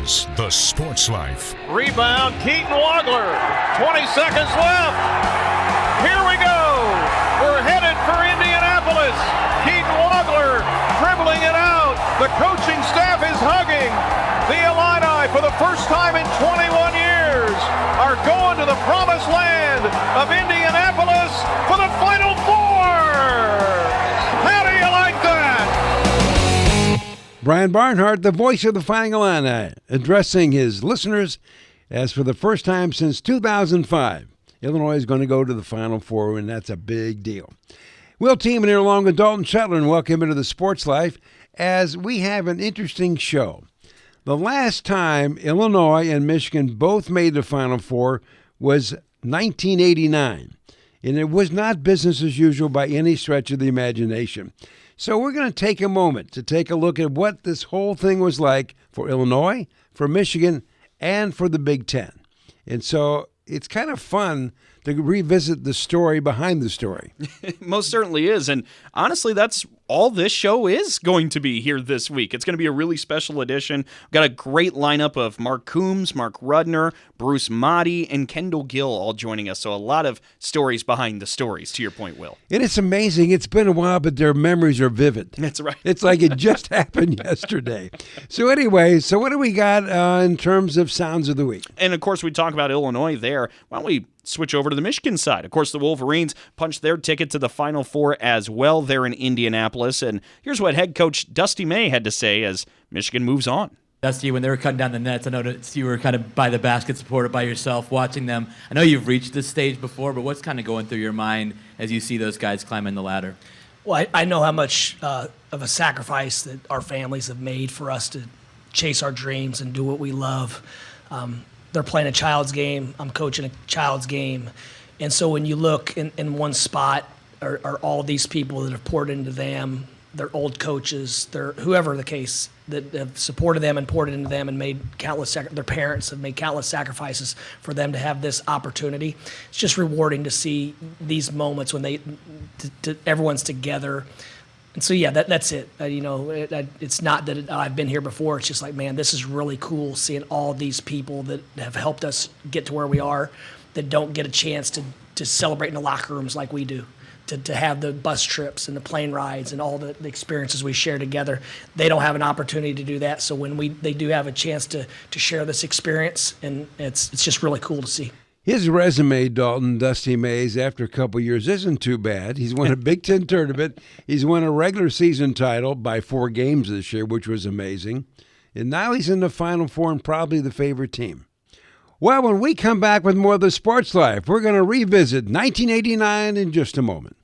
is The Sports Life. Rebound, Keaton Wagler. 20 seconds left. Here we go. We're headed for Indianapolis. Keaton Wagler dribbling it out. The coaching staff is hugging. The Illini, for the first time in 21 years, are going to the promised land of Indianapolis for the Final Four. How do you like that? Brian Barnhart, the voice of the Fighting Illini, addressing his listeners as for the first time since 2005. Illinois is going to go to the Final Four, and that's a big deal. We'll team in here along with Dalton Shetler and welcome into the Sports Life as we have an interesting show. The last time Illinois and Michigan both made the Final Four was 1989, and it was not business as usual by any stretch of the imagination. So we're going to take a moment to take a look at what this whole thing was like for Illinois, for Michigan, and for the Big Ten. And so it's kind of fun to revisit the story behind the story. Most certainly is. And honestly, that's all this show is going to be here this week. It's going to be a really special edition. We've got a great lineup of Mark Coomes, Mark Rudner, Bruce Madej, and Kendall Gill all joining us. So a lot of stories behind the stories, to your point, Will. And it's amazing. It's been a while, but their memories are vivid. That's right. It's like it just happened yesterday. So anyway, so what do we got in terms of Sounds of the Week? And, of course, we talk about Illinois there. Why don't we switch over to the Michigan side? Of course, the Wolverines punched their ticket to the Final Four as well there in Indianapolis. And here's what head coach Dusty May had to say as Michigan moves on. Dusty, when they were cutting down the nets, I noticed you were kind of by the basket, supported by yourself, watching them. I know you've reached this stage before, but what's kind of going through your mind as you see those guys climbing the ladder? Well, I know how much of a sacrifice that our families have made for us to chase our dreams and do what we love. They're playing a child's game. I'm coaching a child's game. And so when you look in one spot are all these people that have poured into them, their old coaches, their whoever the case, that have supported them and poured into them and made countless, their parents have made countless sacrifices for them to have this opportunity. It's just rewarding to see these moments when everyone's together. And so, yeah, that's it. It's not that I've been here before. It's just like, man, this is really cool seeing all these people that have helped us get to where we are that don't get a chance to celebrate in the locker rooms like we do, to have the bus trips and the plane rides and all the experiences we share together. They don't have an opportunity to do that. So when they do have a chance to share this experience, and it's just really cool to see. His resume, Dalton, Dusty Mays, after a couple years isn't too bad. He's won a Big Ten tournament. He's won a regular season title by 4 games this year, which was amazing. And now he's in the Final Four and probably the favorite team. Well, when we come back with more of the Sports Life, we're going to revisit 1989 in just a moment.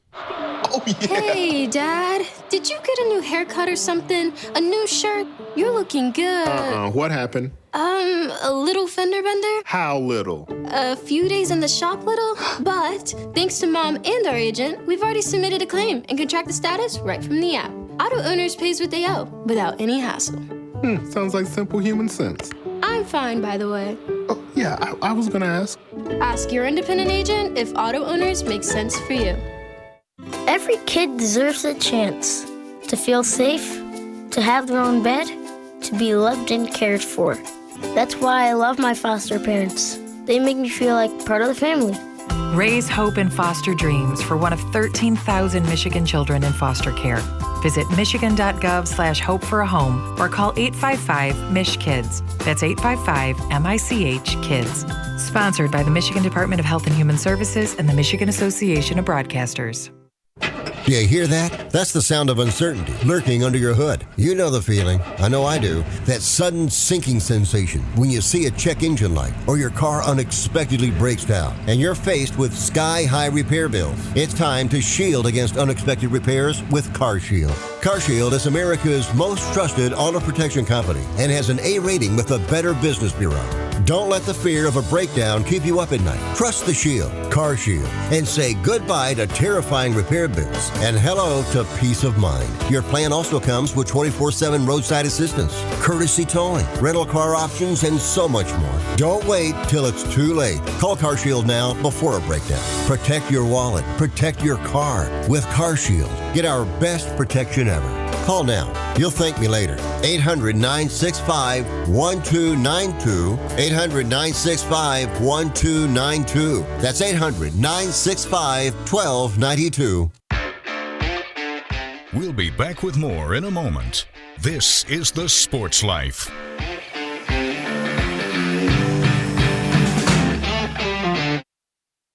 Oh, yeah. Hey, Dad. Did you get a new haircut or something? A new shirt? You're looking good. What happened? A little fender bender? How little? A few days in the shop little. But thanks to Mom and our agent, we've already submitted a claim and can track the status right from the app. Auto owners pays what they owe without any hassle. Sounds like simple human sense. I'm fine, by the way. Oh, yeah, I was gonna ask. Ask your independent agent if auto owners make sense for you. Every kid deserves a chance to feel safe, to have their own bed, to be loved and cared for. That's why I love my foster parents. They make me feel like part of the family. Raise hope and foster dreams for one of 13,000 Michigan children in foster care. Visit michigan.gov/hope for a home or call 855-MICH-KIDS. That's 855-MICH-KIDS. Sponsored by the Michigan Department of Health and Human Services and the Michigan Association of Broadcasters. Do you hear that? That's the sound of uncertainty lurking under your hood. You know the feeling. I know I do. That sudden sinking sensation when you see a check engine light or your car unexpectedly breaks down and you're faced with sky-high repair bills. It's time to shield against unexpected repairs with CarShield. CarShield is America's most trusted auto protection company and has an A rating with the Better Business Bureau. Don't let the fear of a breakdown keep you up at night. Trust the Shield, CarShield, and say goodbye to terrifying repair bills and hello to peace of mind. Your plan also comes with 24/7 roadside assistance, courtesy towing, rental car options, and so much more. Don't wait till it's too late. Call CarShield now before a breakdown. Protect your wallet. Protect your car with CarShield. Get our best protection ever. Call now. You'll thank me later. 800-965-1292. 800-965-1292. That's 800-965-1292. We'll be back with more in a moment. This is The Sports Life.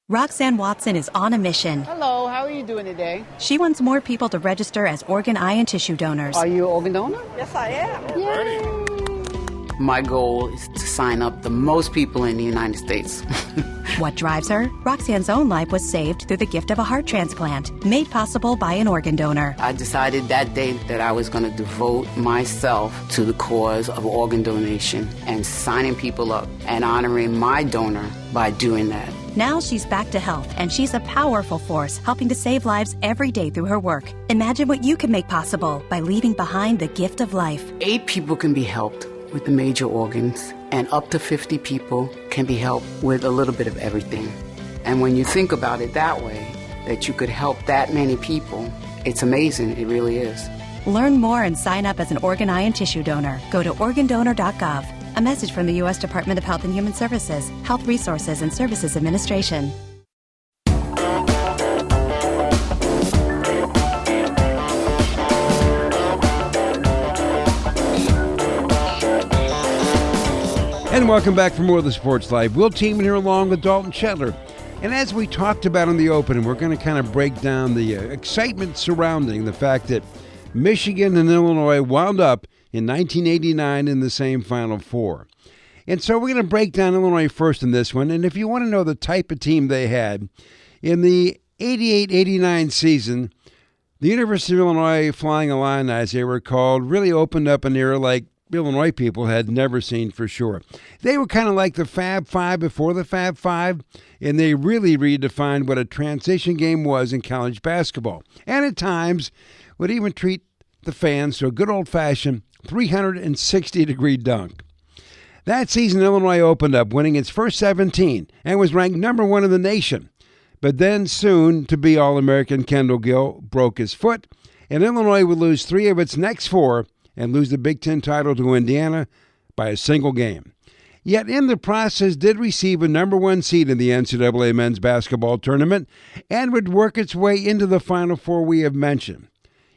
Roxanne Watson is on a mission. Hello, how are you doing today? She wants more people to register as organ, eye, and tissue donors. Are you an organ donor? Yes, I am. Yay. My goal is to sign up the most people in the United States. What drives her? Roxanne's own life was saved through the gift of a heart transplant, made possible by an organ donor. I decided that day that I was going to devote myself to the cause of organ donation and signing people up and honoring my donor by doing that. Now she's back to health, and she's a powerful force helping to save lives every day through her work. Imagine what you can make possible by leaving behind the gift of life. 8 people can be helped with the major organs, and up to 50 people can be helped with a little bit of everything. And when you think about it that way, that you could help that many people, it's amazing. It really is. Learn more and sign up as an organ, eye, and tissue donor. Go to organdonor.gov. A message from the U.S. Department of Health and Human Services, Health Resources and Services Administration. And welcome back for more of the Sports Life. We'll team in here along with Dalton Shetler. And as we talked about in the opening, we're going to kind of break down the excitement surrounding the fact that Michigan and Illinois wound up in 1989 in the same Final Four. And so we're going to break down Illinois first in this one. And if you want to know the type of team they had, in the 88-89 season, the University of Illinois Flying Illini, as they were called, really opened up an era like Illinois people had never seen for sure. They were kind of like the Fab Five before the Fab Five, and they really redefined what a transition game was in college basketball. And at times would even treat the fans to a good old-fashioned 360-degree dunk. That season, Illinois opened up, winning its first 17 and was ranked number 1 in the nation. But then soon-to-be All-American Kendall Gill broke his foot, and Illinois would lose 3 of its next 4 and lose the Big Ten title to Indiana by a single game. Yet in the process did receive a number 1 seed in the NCAA men's basketball tournament and would work its way into the Final Four we have mentioned.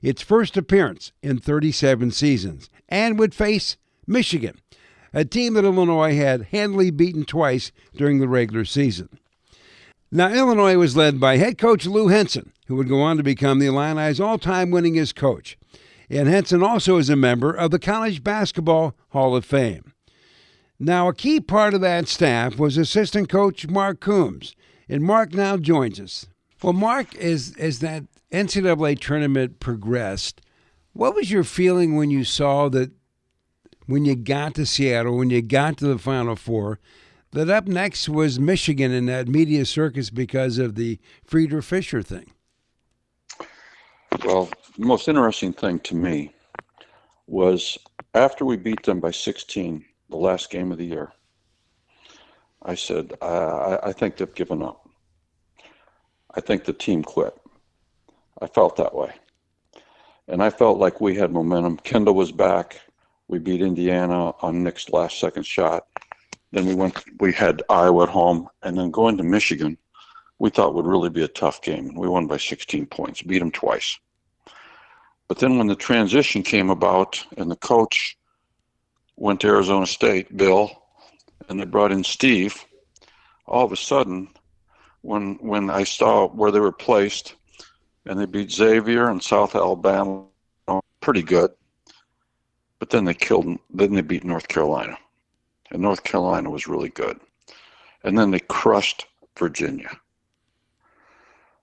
Its first appearance in 37 seasons, and would face Michigan, a team that Illinois had handily beaten twice during the regular season. Now, Illinois was led by head coach Lou Henson, who would go on to become the Illini's all-time winningest coach. And Henson also is a member of the College Basketball Hall of Fame. Now, a key part of that staff was assistant coach Mark Coomes, and Mark now joins us. Well, Mark, as that NCAA tournament progressed, what was your feeling when you saw that when you got to Seattle, when you got to the Final Four, that up next was Michigan in that media circus because of the Frieder Fisher thing? Well, the most interesting thing to me was after we beat them by 16, the last game of the year, I said, I think they've given up. I think the team quit. I felt that way. And I felt like we had momentum. Kendall was back. We beat Indiana on Nick's last second shot. Then we had Iowa at home. And then going to Michigan, we thought would really be a tough game. We won by 16 points, beat them twice. But then when the transition came about and the coach went to Arizona State, Bill, and they brought in Steve, all of a sudden, when I saw where they were placed, and they beat Xavier and South Alabama pretty good, but then they beat North Carolina. And North Carolina was really good. And then they crushed Virginia.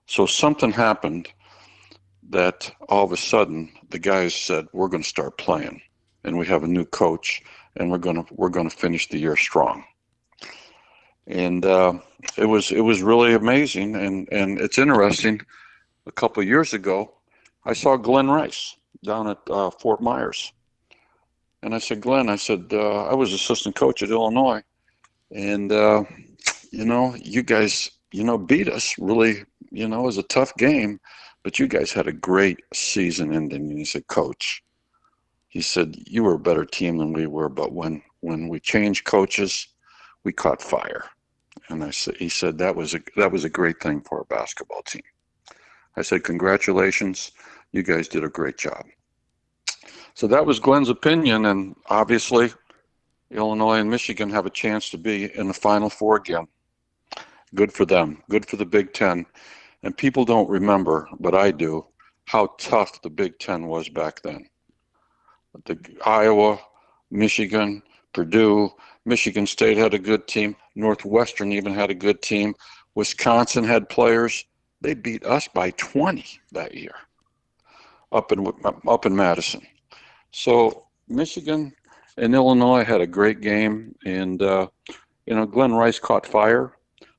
So something happened that all of a sudden the guys said, we're going to start playing, and we have a new coach, and we're going to finish the year strong. And it was really amazing, and it's interesting. A couple of years ago, I saw Glenn Rice down at Fort Myers, and I said, Glenn, I was assistant coach at Illinois, and you guys beat us really. It was a tough game. but you guys had a great season ending. And he said, Coach, he said, you were a better team than we were, but when we changed coaches, we caught fire. And he said, that was a great thing for our basketball team. I said, congratulations. You guys did a great job. So that was Glenn's opinion, and obviously Illinois and Michigan have a chance to be in the Final Four again. Good for them. Good for the Big Ten. And people don't remember, but I do, how tough the Big Ten was back then. Iowa, Michigan, Purdue, Michigan State had a good team. Northwestern even had a good team. Wisconsin had players. They beat us by 20 that year up in Madison. So Michigan and Illinois had a great game, and Glenn Rice caught fire.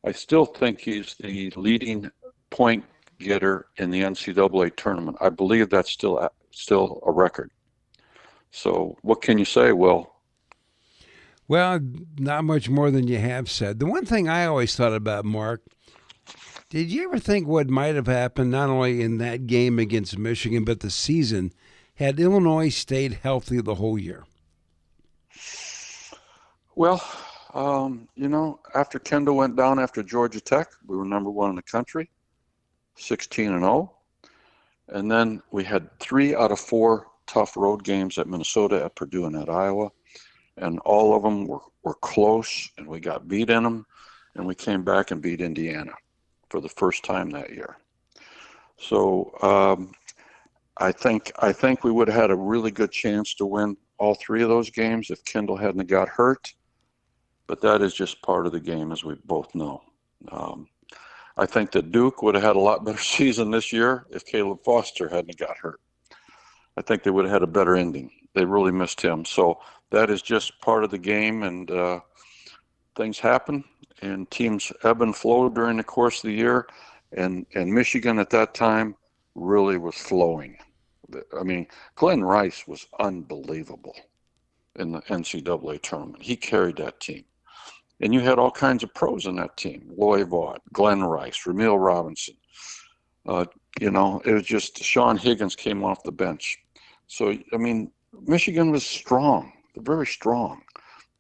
I still think he's the leading point getter in the NCAA tournament. I believe that's still a record. So what can you say, Will? Well, not much more than you have said. The one thing I always thought about, Mark, did you ever think what might have happened not only in that game against Michigan, but the season, had Illinois stayed healthy the whole year? Well, after Kendall went down after Georgia Tech, we were number 1 in the country, 16-0. And then we had 3 out of 4 tough road games at Minnesota, at Purdue, and at Iowa. And all of them were close, and we got beat in them. And we came back and beat Indiana for the first time that year. So I think we would have had a really good chance to win all 3 of those games if Kendall hadn't got hurt. But that is just part of the game, as we both know. I think that Duke would have had a lot better season this year if Caleb Foster hadn't got hurt. I think they would have had a better ending. They really missed him. So that is just part of the game, and things happen, and teams ebb and flow during the course of the year. And Michigan at that time really was flowing. I mean, Glenn Rice was unbelievable in the NCAA tournament. He carried that team. And you had all kinds of pros in that team. Loy Vaught, Glenn Rice, Ramil Robinson. It was just Sean Higgins came off the bench. So, I mean, Michigan was strong, very strong.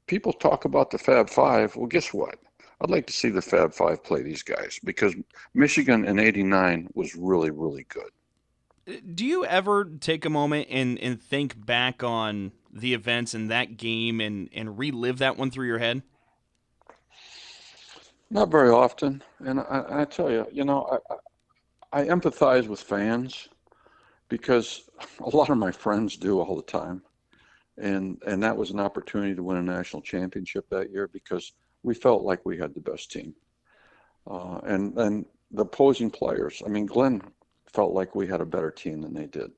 People talk about the Fab Five. Well, guess what? I'd like to see the Fab Five play these guys, because Michigan in '89 was really, really good. Do you ever take a moment and think back on the events in that game and relive that one through your head? Not very often. And I tell you, I empathize with fans, because a lot of my friends do all the time. And that was an opportunity to win a national championship that year, because we felt like we had the best team. And the opposing players, I mean, Glenn felt like we had a better team than they did.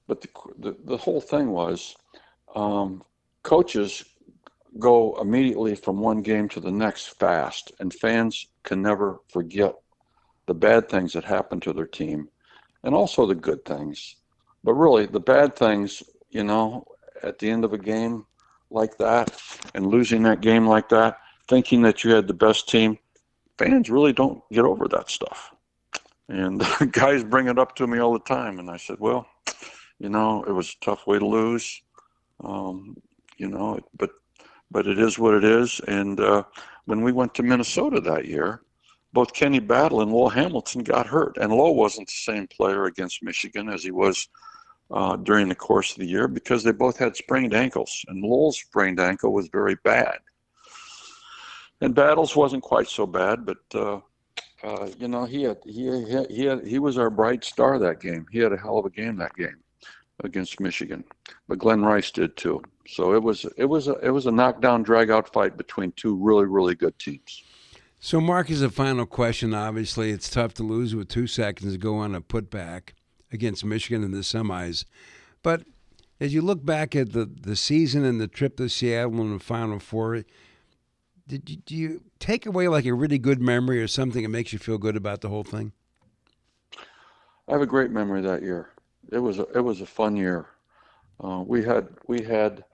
But the whole thing was, coaches go immediately from one game to the next fast, and fans can never forget the bad things that happened to their team, and also the good things. But really, the bad things, at the end of a game like that, and losing that game like that, thinking that you had the best team, fans really don't get over that stuff. And guys bring it up to me all the time, and I said, well, it was a tough way to lose, but it is what it is. And when we went to Minnesota that year, both Kenny Battle and Lowell Hamilton got hurt. And Lowell wasn't the same player against Michigan as he was during the course of the year, because they both had sprained ankles. And Lowell's sprained ankle was very bad. And Battle's wasn't quite so bad, but he was our bright star that game. He had a hell of a game that game against Michigan, but Glenn Rice did too. So it was a knockdown, drag-out fight between 2 really, really good teams. So, Mark, as a final question, obviously it's tough to lose with 2 seconds to go on a putback against Michigan in the semis. But as you look back at the season and the trip to Seattle and the Final Four, do you take away like a really good memory or something that makes you feel good about the whole thing? I have a great memory that year. It was a fun year. We had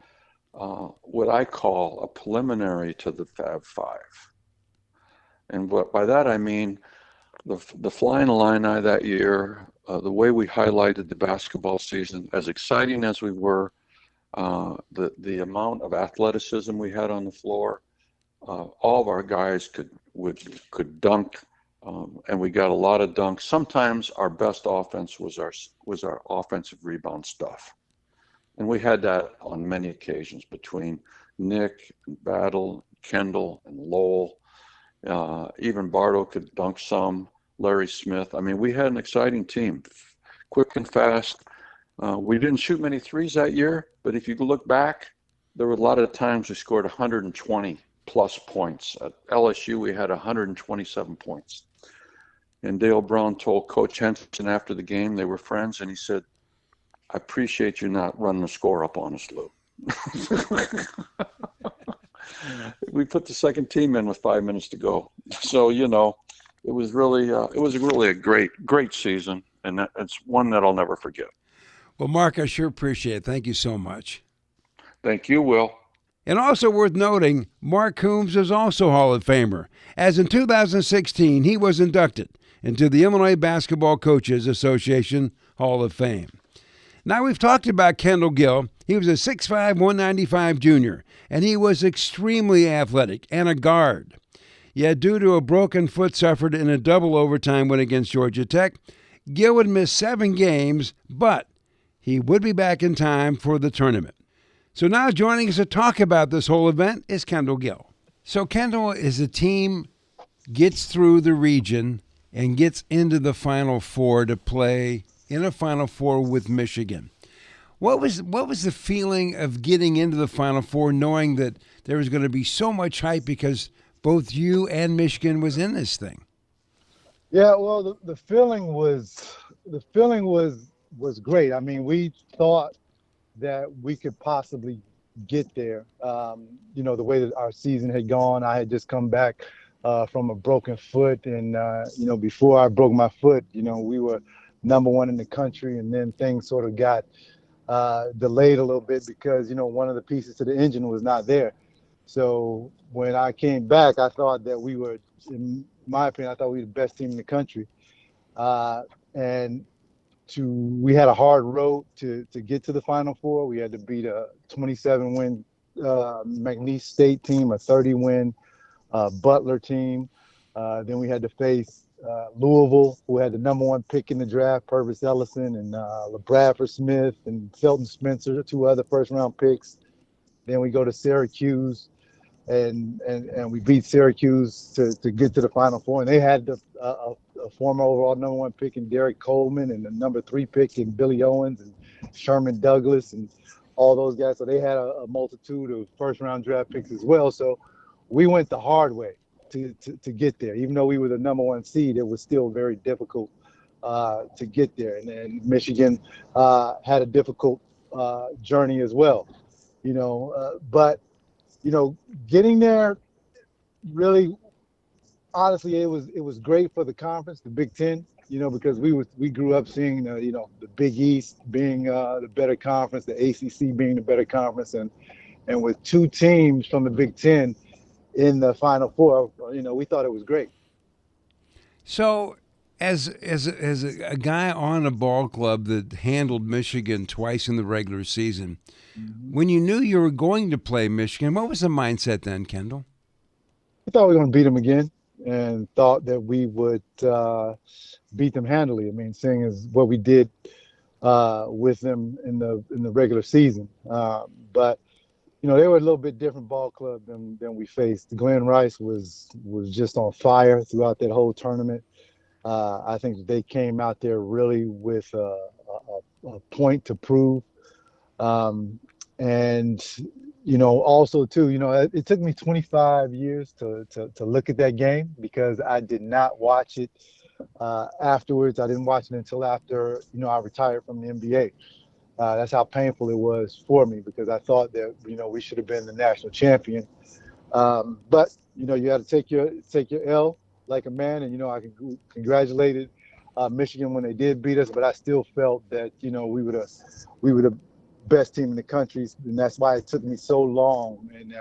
what I call a preliminary to the Fab Five. And by that I mean the flying Illini that year, the way we highlighted the basketball season, as exciting as we were, the amount of athleticism we had on the floor, all of our guys could dunk, and we got a lot of dunks. Sometimes our best offense was our offensive rebound stuff, and we had that on many occasions between Nick and Battle, Kendall and Lowell. Even Bardo could dunk some. Larry Smith. I mean, we had an exciting team, quick and fast. We didn't shoot many threes that year, but if you look back, there were a lot of times we scored 120 plus points. At LSU, we had 127 points. And Dale Brown told Coach Henson after the game, they were friends, and he said, "I appreciate you not running the score up on us, Lou." We put the second team in with 5 minutes to go. So, it was really a great season, and it's one that I'll never forget. Well, Mark, I sure appreciate it. Thank you so much. Thank you, Will. And also worth noting, Mark Coomes is also Hall of Famer, as in 2016 he was inducted into the Illinois Basketball Coaches Association Hall of Fame. Now, we've talked about Kendall Gill. He was a 6'5", 195 junior, and he was extremely athletic and a guard. Yet, due to a broken foot suffered in a double overtime win against Georgia Tech, Gill would miss 7 games, but he would be back in time for the tournament. So now joining us to talk about this whole event is Kendall Gill. So Kendall, as a team gets through the region and gets into the Final Four to play in a Final Four with Michigan, what was the feeling of getting into the Final Four, knowing that there was going to be so much hype because both you and Michigan was in this thing? Yeah, well, the feeling was great. I mean, we thought that we could possibly get there. The way that our season had gone, I had just come back from a broken foot, and before I broke my foot, we were number 1 in the country, and then things sort of got delayed a little bit because one of the pieces to the engine was not there. So when I came back, I thought that we were, in my opinion, I thought we were the best team in the country. And we had a hard road to get to the Final Four. We had to beat a 27-win McNeese State team, a 30-win Butler team. Then we had to face Louisville, who had the number 1 pick in the draft, Purvis Ellison and LaBradford Smith and Felton Spencer, 2 other first-round picks. Then we go to Syracuse, and we beat Syracuse to get to the Final Four. And they had a former overall number 1 pick in Derek Coleman and the number 3 pick in Billy Owens and Sherman Douglas and all those guys. So they had a multitude of first-round draft picks as well. So we went the hard way to get there. Even though we were the number 1 seed, it was still very difficult to get there. And then Michigan had a difficult journey as well. But getting there, really, honestly, it was great for the conference, the Big Ten, because we grew up seeing the Big East being the better conference, the ACC being the better conference, and with 2 teams from the Big Ten in the Final Four, we thought it was great. So, as a guy on a ball club that handled Michigan twice in the regular season, when you knew you were going to play Michigan, what was the mindset then, Kendall? I thought we were going to beat them again, and thought that we would beat them handily. I mean, seeing as what we did with them in the regular season, but they were a little bit different ball club than we faced. Glenn Rice was just on fire throughout that whole tournament. I think they came out there really with a point to prove. And also too, it took me 25 years to look at that game because I did not watch it afterwards. I didn't watch it until after, I retired from the NBA. That's how painful it was for me because I thought that, we should have been the national champion. But, you had to take your L like a man. And, I congratulated Michigan when they did beat us, but I still felt that, we were the best team in the country. And that's why it took me so long. And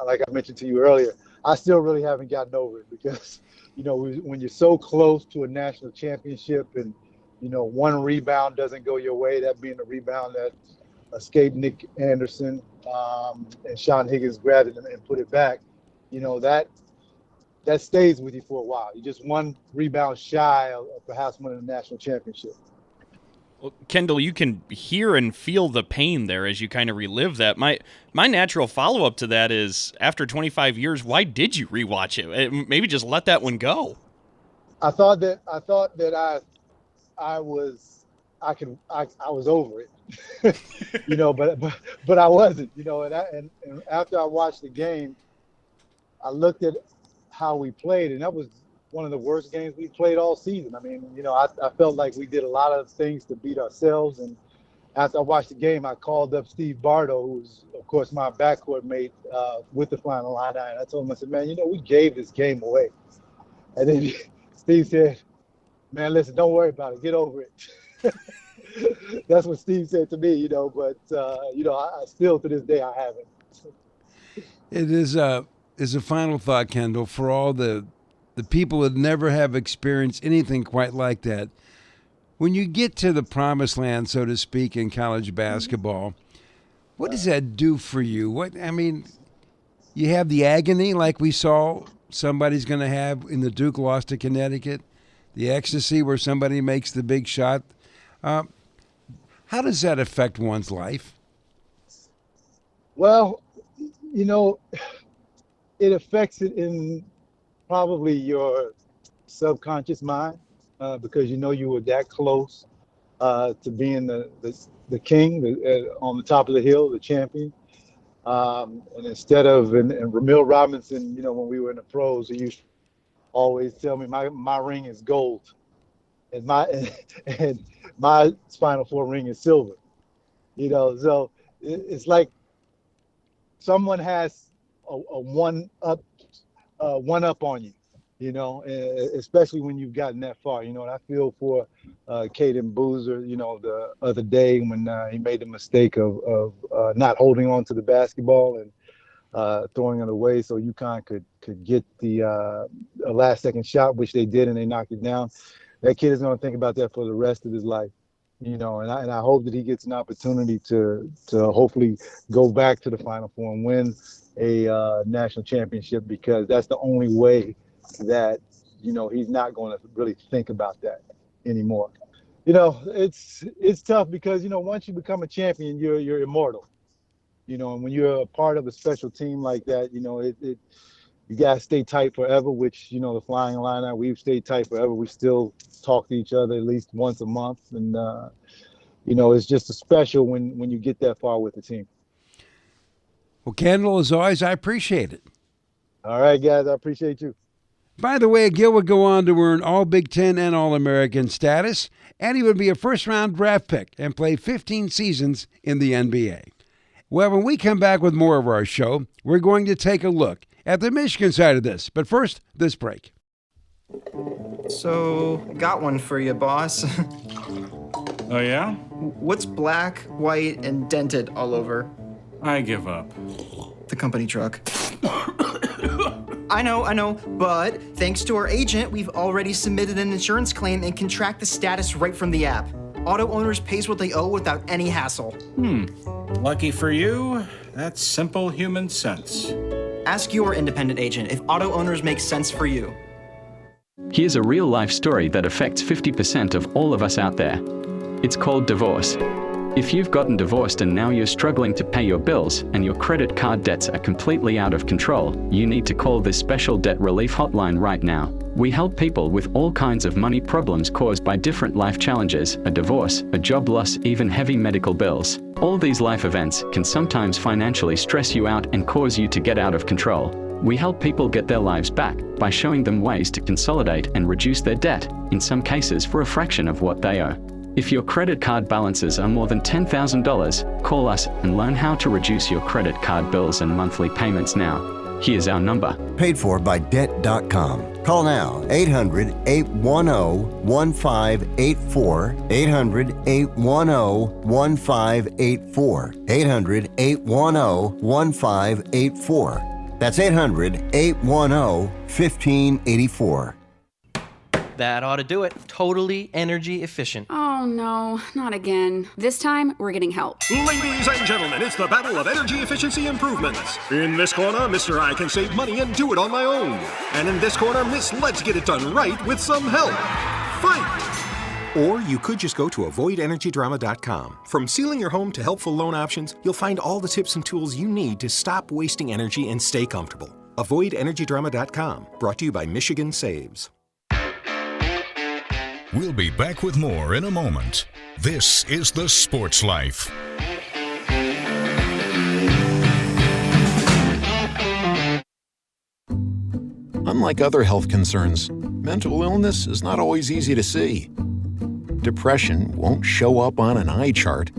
like I mentioned to you earlier, I still really haven't gotten over it because, when you're so close to a national championship and, one rebound doesn't go your way, that being the rebound that escaped Nick Anderson, and Sean Higgins grabbed it and put it back, that stays with you for a while. You're just one rebound shy of perhaps winning a national championship. Well, Kendall, you can hear and feel the pain there as you kind of relive that. My natural follow-up to that is, after 25 years, why did you rewatch it? Maybe just let that one go. I thought that I was over it, but I wasn't, and after I watched the game, I looked at how we played, and that was one of the worst games we played all season. I mean, I felt like we did a lot of things to beat ourselves. And after I watched the game, I called up Steve Bardo, who's, of course, my backcourt mate with the Flying Illini. And I told him, I said, man, we gave this game away. And then Steve said, man, listen, don't worry about it. Get over it. That's what Steve said to me, but, I still, to this day, I haven't. It is a final thought, Kendall, for all the people that never have experienced anything quite like that. When you get to the promised land, so to speak, in college basketball, what does that do for you? You have the agony like we saw somebody's going to have in the Duke loss to Connecticut, the ecstasy where somebody makes the big shot. How does that affect one's life? Well, it affects it in probably your subconscious mind, because you were that close to being the king on the top of the hill, the champion. And instead of, and Ramil Robinson, when we were in the pros, he used to always tell me my ring is gold, and my Final Four ring is silver. So it's like someone has a one up on you, especially when you've gotten that far. And I feel for Caden Boozer, the other day when he made the mistake of not holding on to the basketball and throwing it away so UConn could get the last second shot, which they did, and they knocked it down. That kid is going to think about that for the rest of his life. And I hope that he gets an opportunity to hopefully go back to the Final Four and win a national championship, because that's the only way that he's not going to really think about that anymore. It's tough because once you become a champion, you're immortal. And when you're a part of a special team like that, you gotta stay tight forever. Which the Flying Illini, we've stayed tight forever. We still talk to each other at least once a month, and it's just a special when you get that far with the team. Well, Kendall, as always, I appreciate it. All right, guys, I appreciate you. By the way, Gill would go on to earn All Big Ten and All-American status, and he would be a first-round draft pick and play 15 seasons in the NBA. Well, when we come back with more of our show, we're going to take a look at the Michigan side of this. But first, this break. So, got one for you, boss. Oh, yeah? What's black, white, and dented all over? I give up. The company truck. I know, but thanks to our agent, we've already submitted an insurance claim and can track the status right from the app. Auto Owners pays what they owe without any hassle. Lucky for you, that's simple human sense. Ask your independent agent if Auto Owners makes sense for you. Here's a real-life story that affects 50% of all of us out there. It's called divorce. If you've gotten divorced and now you're struggling to pay your bills and your credit card debts are completely out of control, you need to call this special debt relief hotline right now. We help people with all kinds of money problems caused by different life challenges, a divorce, a job loss, even heavy medical bills. All these life events can sometimes financially stress you out and cause you to get out of control. We help people get their lives back by showing them ways to consolidate and reduce their debt, in some cases for a fraction of what they owe. If your credit card balances are more than $10,000, call us and learn how to reduce your credit card bills and monthly payments now. Here's our number. Paid for by Debt.com. Call now, 800-810-1584, 800-810-1584, 800-810-1584. That's 800-810-1584. That ought to do it. Totally energy efficient. Oh no, not again. This time, we're getting help. Ladies and gentlemen, it's the battle of energy efficiency improvements. In this corner, Mr. I can save money and do it on my own. And in this corner, Miss Let's Get It Done Right with some help. Fight! Or you could just go to avoidenergydrama.com. From sealing your home to helpful loan options, you'll find all the tips and tools you need to stop wasting energy and stay comfortable. Avoidenergydrama.com. Brought to you by Michigan Saves. We'll be back with more in a moment. This is The Sports Life. Unlike other health concerns, mental illness is not always easy to see. Depression won't show up on an eye chart,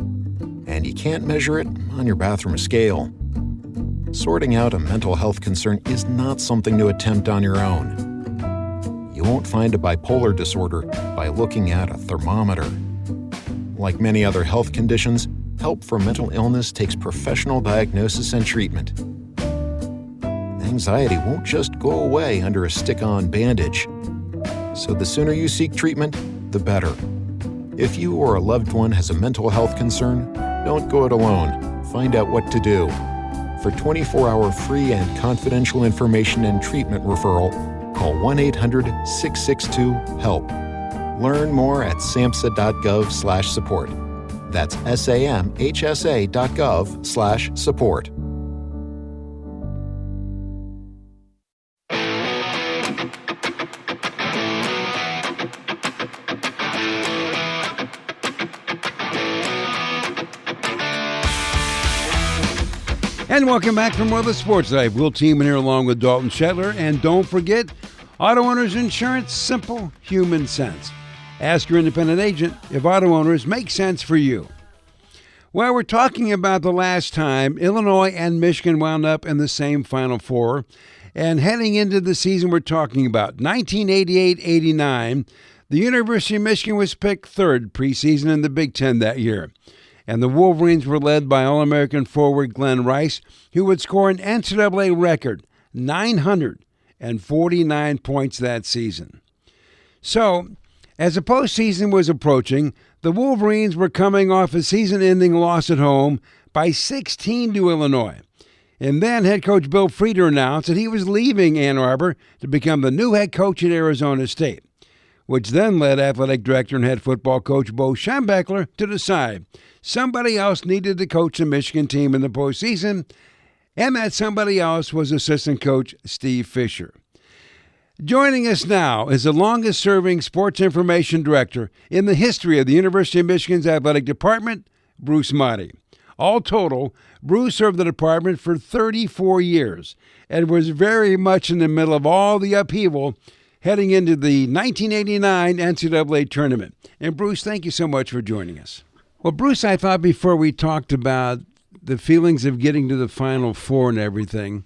and you can't measure it on your bathroom scale. Sorting out a mental health concern is not something to attempt on your own. You won't find a bipolar disorder by looking at a thermometer. Like many other health conditions, help for mental illness takes professional diagnosis and treatment. Anxiety won't just go away under a stick-on bandage. So the sooner you seek treatment, the better. If you or a loved one has a mental health concern, don't go it alone. Find out what to do. For 24-hour free and confidential information and treatment referral, call 1-800-662-HELP. Learn more at samhsa.gov/support. That's samhsa.gov/support. And welcome back for more of the Sports Life. Will Tiemann here along with Dalton Shetler. And don't forget, Auto Owners Insurance, simple human sense. Ask your independent agent if auto owners make sense for you. Well, we're talking about the last time Illinois and Michigan wound up in the same Final Four. And heading into the season we're talking about, 1988-89, the University of Michigan was picked third preseason in the Big Ten that year. And the Wolverines were led by All-American forward Glenn Rice, who would score an NCAA record 949 points that season. So, as the postseason was approaching, the Wolverines were coming off a season-ending loss at home by 16 to Illinois. And then head coach Bill Frieder announced that he was leaving Ann Arbor to become the new head coach at Arizona State, which then led athletic director and head football coach Bo Schembechler to decide somebody else needed to coach the Michigan team in the postseason, and that somebody else was assistant coach Steve Fisher. Joining us now is the longest-serving sports information director in the history of the University of Michigan's athletic department, Bruce Madej. All total, Bruce served the department for 34 years and was very much in the middle of all the upheaval heading into the 1989 NCAA tournament. And Bruce, thank you so much for joining us. Well, Bruce, I thought before we talked about the feelings of getting to the Final Four and everything,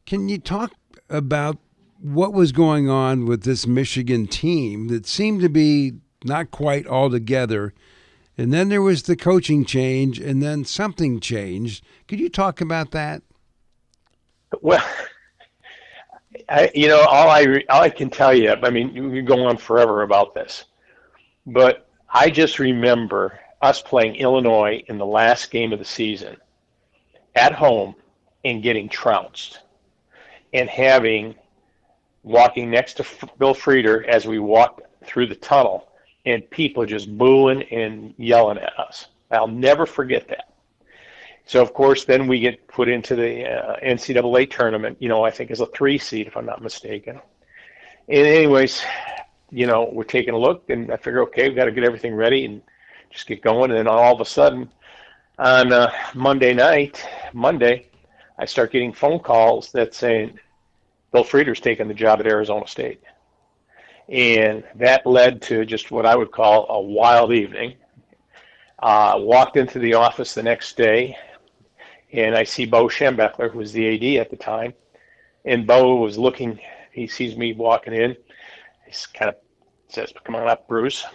can you talk about what was going on with this Michigan team that seemed to be not quite all together? And then there was the coaching change, and then something changed. Could you talk about that? Well, all I can tell you, I mean, you can go on forever about this, but I just remember us playing Illinois in the last game of the season at home and getting trounced, and walking next to Bill Frieder as we walked through the tunnel, and people just booing and yelling at us. I'll never forget that. So, of course, then we get put into the NCAA tournament, I think as a 3 seed, if I'm not mistaken. And anyways, we're taking a look, and I figure, okay, we've got to get everything ready and just get going. And then all of a sudden, on Monday, I start getting phone calls that saying Bill Frieder's taking the job at Arizona State. And that led to just what I would call a wild evening. Walked into the office the next day, and I see Bo Schembechler, who was the AD at the time. And Bo was looking, he sees me walking in. He kind of says, "Come on up, Bruce,"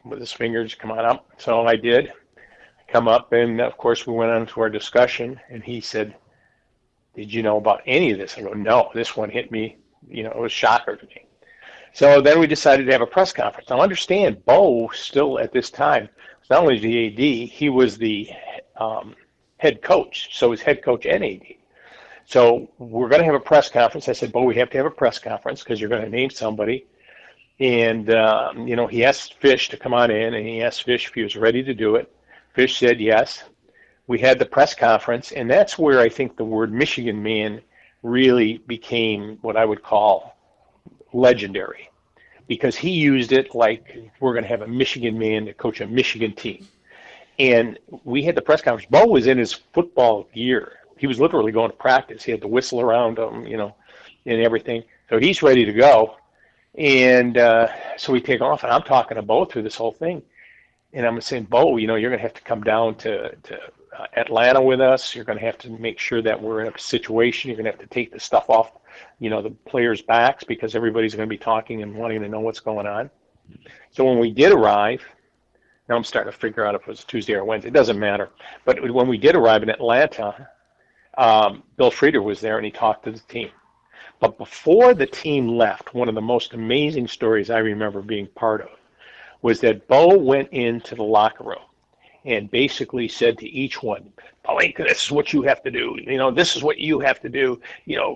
with his fingers, "come on up." So I did. I come up, and of course we went on to our discussion, and he said, did you know about any of this? I go, no, this one hit me, it was a shocker to me. So then we decided to have a press conference. Now understand, Bo still at this time, not only the AD, he was the head coach, so he's head coach and AD. So we're going to have a press conference. I said, Bo, we have to have a press conference because you're going to name somebody. And, he asked Fish to come on in, and he asked Fish if he was ready to do it. Fish said yes. We had the press conference, and that's where I think the word Michigan man really became what I would call legendary, because he used it like we're going to have a Michigan man to coach a Michigan team. And we had the press conference. Bo was in his football gear. He was literally going to practice. He had the whistle around him, and everything. So he's ready to go. And so we take off, and I'm talking to Bo through this whole thing. And I'm saying, Bo, you're going to have to come down to Atlanta with us. You're going to have to make sure that we're in a situation. You're going to have to take the stuff off, the players' backs, because everybody's going to be talking and wanting to know what's going on. So when we did arrive, now I'm starting to figure out if it was Tuesday or Wednesday. It doesn't matter. But when we did arrive in Atlanta, Bill Frieder was there, and he talked to the team. But before the team left, one of the most amazing stories I remember being part of was that Bo went into the locker room and basically said to each one, Pauline, this is what you have to do. This is what you have to do.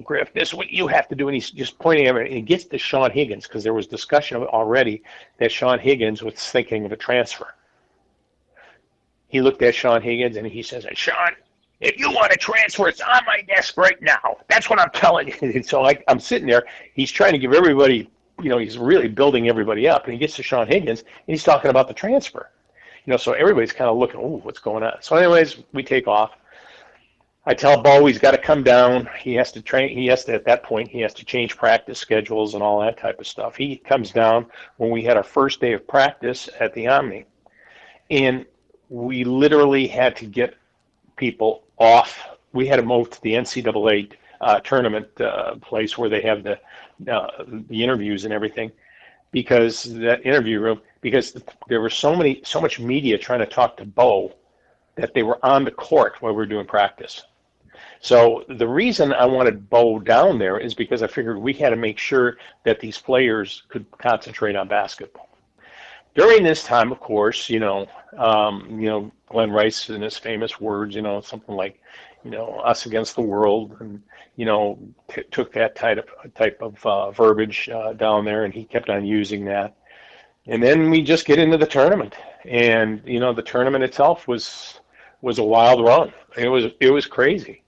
Griff, this is what you have to do. And he's just pointing at it. And he gets to Sean Higgins, because there was discussion already that Sean Higgins was thinking of a transfer. He looked at Sean Higgins and he says, Sean, if you want to transfer, it's on my desk right now. That's what I'm telling you. And so I'm sitting there. He's trying to give everybody, he's really building everybody up. And he gets to Sean Higgins, and he's talking about the transfer. So everybody's kind of looking, oh, what's going on? So anyways, we take off. I tell Bo he's got to come down. He has to train. At that point, he has to change practice schedules and all that type of stuff. He comes down when we had our first day of practice at the Omni. And we literally had to get people off. We had to move to the NCAA tournament place where they have the interviews and everything, because that interview room, because there was so much media trying to talk to Bo that they were on the court while we were doing practice. So the reason I wanted Bo down there is because I figured we had to make sure that these players could concentrate on basketball. During this time, of course, Glenn Rice in his famous words, something like, us against the world, and took that type of verbiage down there, and he kept on using that. And then we just get into the tournament, and the tournament itself was a wild run. It was crazy,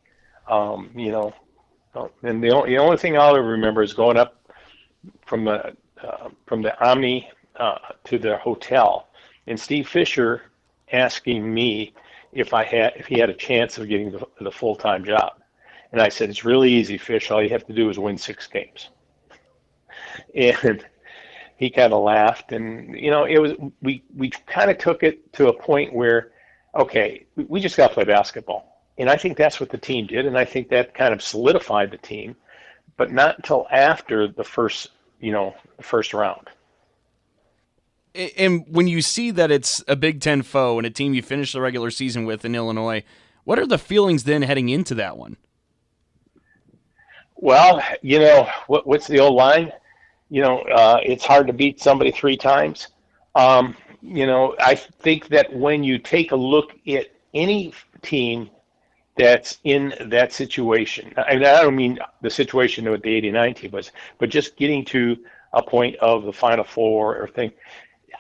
And the only thing I'll ever remember is going up from the Omni to the hotel, and Steve Fisher asking me if he had a chance of getting the full-time job. And I said, it's really easy, Fish. All you have to do is win 6 games. And he kind of laughed, and it was we kind of took it to a point where, okay, we just got to play basketball. And I think that's what the team did, and I think that kind of solidified the team, but not until after the first round. And when you see that it's a Big Ten foe and a team you finished the regular season with in Illinois, what are the feelings then heading into that one? Well, what's the old line? It's hard to beat somebody 3 times. I think that when you take a look at any team that's in that situation, I don't mean the situation that the 89 team was, but just getting to a point of the Final Four or thing,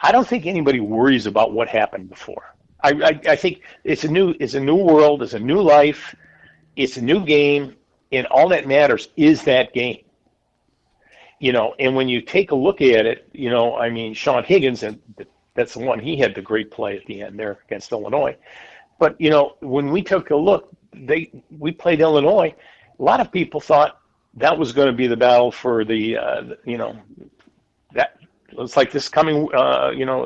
I don't think anybody worries about what happened before. I think it's a new world, it's a new life, it's a new game, and all that matters is that game. And when you take a look at it, Sean Higgins, and that's the one, he had the great play at the end there against Illinois. But, when we took a look, we played Illinois. A lot of people thought that was going to be the battle for that it's like this coming,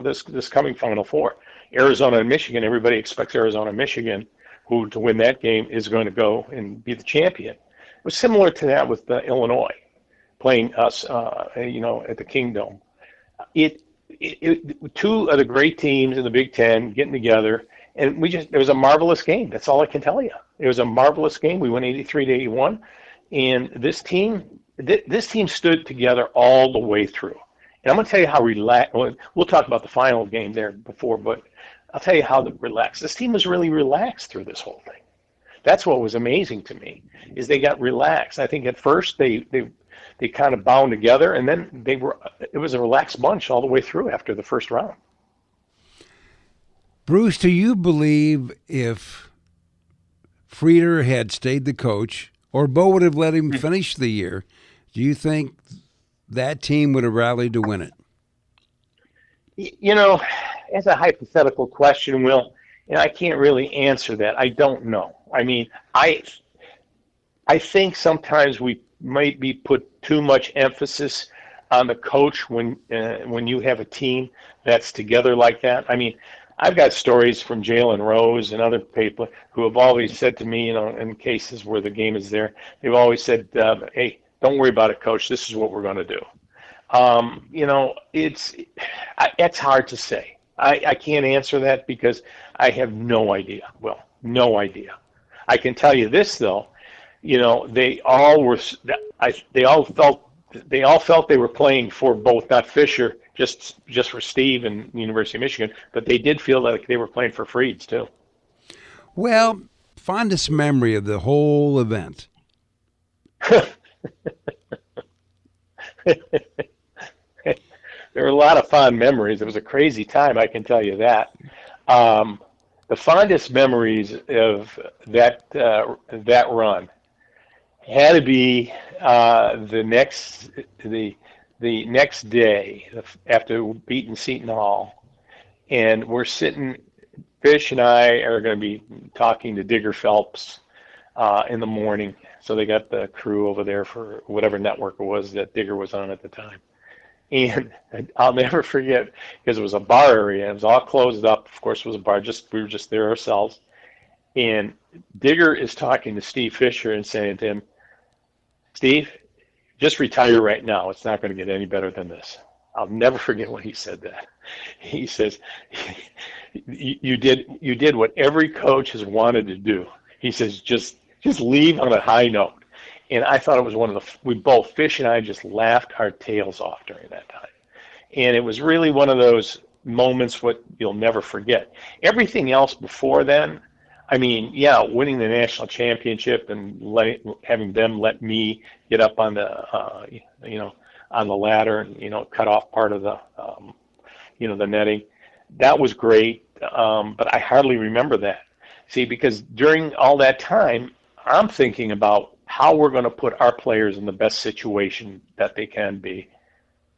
this coming Final Four. Arizona and Michigan, everybody expects Arizona and Michigan, who to win that game is going to go and be the champion. It was similar to that with Illinois playing us, at the Kingdom. Two of the great teams in the Big Ten getting together And it was a marvelous game. That's all I can tell you. It was a marvelous game. We won 83-81. And this team stood together all the way through. And I'm going to tell you how relaxed. We'll talk about the final game there before, but I'll tell you how relaxed. This team was really relaxed through this whole thing. That's what was amazing to me, is they got relaxed. I think at first they kind of bound together, and then it was a relaxed bunch all the way through after the first round. Bruce, do you believe if Frieder had stayed the coach, or Bo would have let him finish the year, do you think that team would have rallied to win it? You know, as a hypothetical question, Will, I can't really answer that. I don't know. I mean, I think sometimes we might be put too much emphasis on the coach when you have a team that's together like that. I mean, I've got stories from Jalen Rose and other people who have always said to me, in cases where the game is there, they've always said, hey, don't worry about it, coach. This is what we're going to do. It's hard to say. I can't answer that because I have no idea. Well, no idea. I can tell you this, though. They all felt they were playing for both, not Fisher, just for Steve and the University of Michigan, but they did feel like they were playing for Freeds too. Well, fondest memory of the whole event. There were a lot of fond memories. It was a crazy time, I can tell you that. The fondest memories of that run had to be the next day after beating Seton Hall, and we're sitting. Fish and I are going to be talking to Digger Phelps in the morning. So they got the crew over there for whatever network it was that Digger was on at the time. And I'll never forget, because it was a bar area. It was all closed up. Of course, it was a bar. We were just there ourselves. And Digger is talking to Steve Fisher and saying to him, Steve, just retire right now. It's not going to get any better than this. I'll never forget when he said that. He says, you did what every coach has wanted to do. He says, just leave on a high note. And I thought it was Fish and I just laughed our tails off during that time. And it was really one of those moments what you'll never forget. Everything else before then, I mean, yeah, winning the national championship and having them let me get up on the, on the ladder and, cut off part of the, the netting, that was great. But I hardly remember that. See, because during all that time, I'm thinking about how we're going to put our players in the best situation that they can be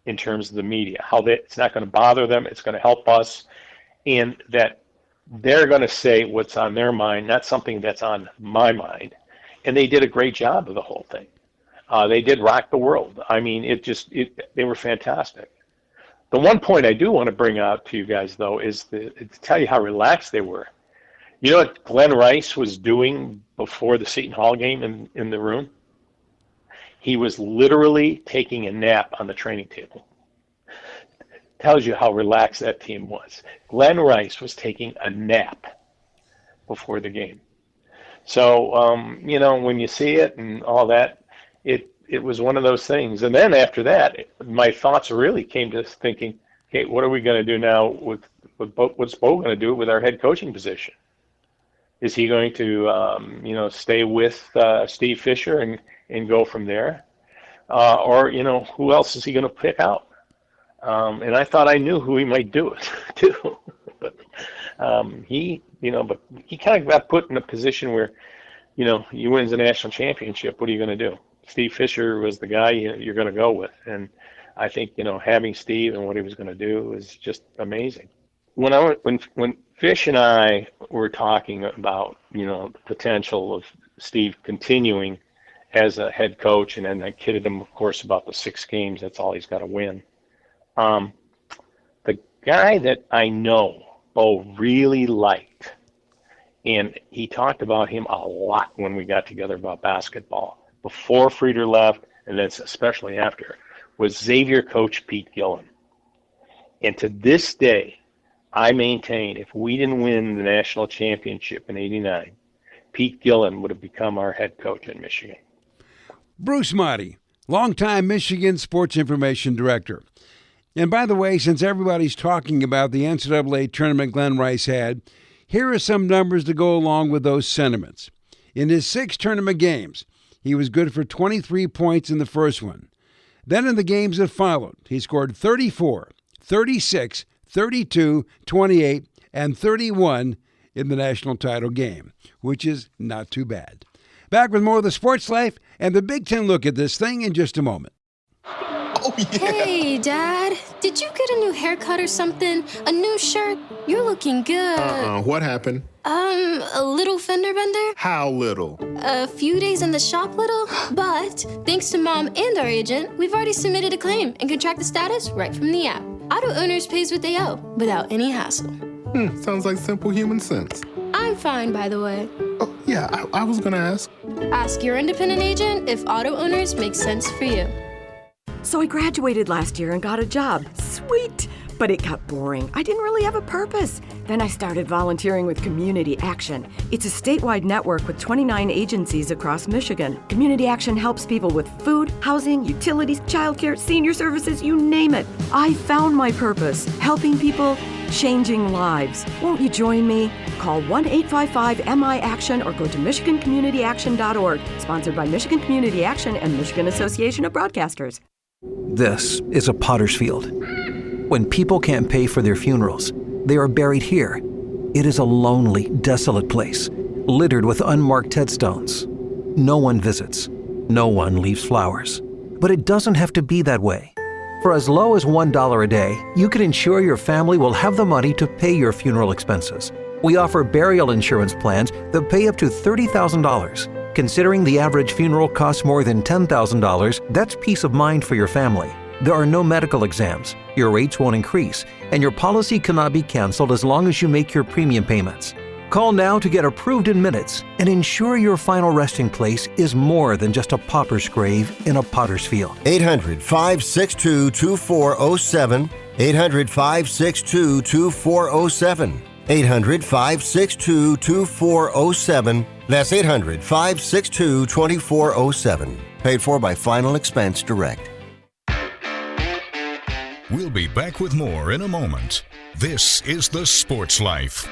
in terms of the media, it's not going to bother them, it's going to help us, and that they're going to say what's on their mind, not something that's on my mind. And they did a great job of the whole thing. They did rock the world. I mean, they were fantastic. The one point I do want to bring out to you guys, though, is to tell you how relaxed they were. You know what Glenn Rice was doing before the Seton Hall game in the room? He was literally taking a nap on the training table. Tells you how relaxed that team was. Glenn Rice was taking a nap before the game. So, when you see it and all that, it was one of those things. And then after that, my thoughts really came to thinking, okay, what are we going to do now what's Bo going to do with our head coaching position? Is he going to, stay with Steve Fisher and go from there? Or, who else is he going to pick out? And I thought I knew who he might do it too. But he kind of got put in a position where, you win the national championship. What are you going to do? Steve Fisher was the guy you're going to go with. And I think, having Steve and what he was going to do is just amazing. When Fish and I were talking about, the potential of Steve continuing as a head coach, and then I kidded him, of course, about the 6 games. That's all he's got to win. The guy that I know Bo really liked, and he talked about him a lot when we got together about basketball, before Frieder left, and then especially after, was Xavier coach Pete Gillen. And to this day, I maintain if we didn't win the national championship in '89, Pete Gillen would have become our head coach in Michigan. Bruce Madej, longtime Michigan Sports Information Director. And by the way, since everybody's talking about the NCAA tournament Glenn Rice had, here are some numbers to go along with those sentiments. In his 6 tournament games, he was good for 23 points in the first one. Then in the games that followed, he scored 34, 36, 32, 28, and 31 in the national title game, which is not too bad. Back with more of the Sports Life and the Big Ten look at this thing in just a moment. Oh, yeah. Hey, Dad. Did you get a new haircut or something? A new shirt? You're looking good. What happened? A little fender bender? How little? A few days in the shop little, but thanks to Mom and our agent, we've already submitted a claim and can track the status right from the app. Auto Owners pays what they owe without any hassle. Sounds like simple human sense. I'm fine, by the way. Oh, yeah, I was gonna ask. Ask your independent agent if Auto Owners makes sense for you. So I graduated last year and got a job. Sweet! But it got boring. I didn't really have a purpose. Then I started volunteering with Community Action. It's a statewide network with 29 agencies across Michigan. Community Action helps people with food, housing, utilities, childcare, senior services, you name it. I found my purpose, helping people, changing lives. Won't you join me? Call 1-855-MI-ACTION or go to MichiganCommunityAction.org. Sponsored by Michigan Community Action and Michigan Association of Broadcasters. This is a potter's field. When people can't pay for their funerals, they are buried here. It is a lonely, desolate place, littered with unmarked headstones. No one visits. No one leaves flowers. But it doesn't have to be that way. For as low as $1 a day, you can ensure your family will have the money to pay your funeral expenses. We offer burial insurance plans that pay up to $30,000. Considering the average funeral costs more than $10,000, that's peace of mind for your family. There are no medical exams, your rates won't increase, and your policy cannot be canceled as long as you make your premium payments. Call now to get approved in minutes and ensure your final resting place is more than just a pauper's grave in a potter's field. 800-562-2407. 800-562-2407. 800-562-2407. That's 800-562-2407. Paid for by Final Expense Direct. We'll be back with more in a moment. This is The Sports Life.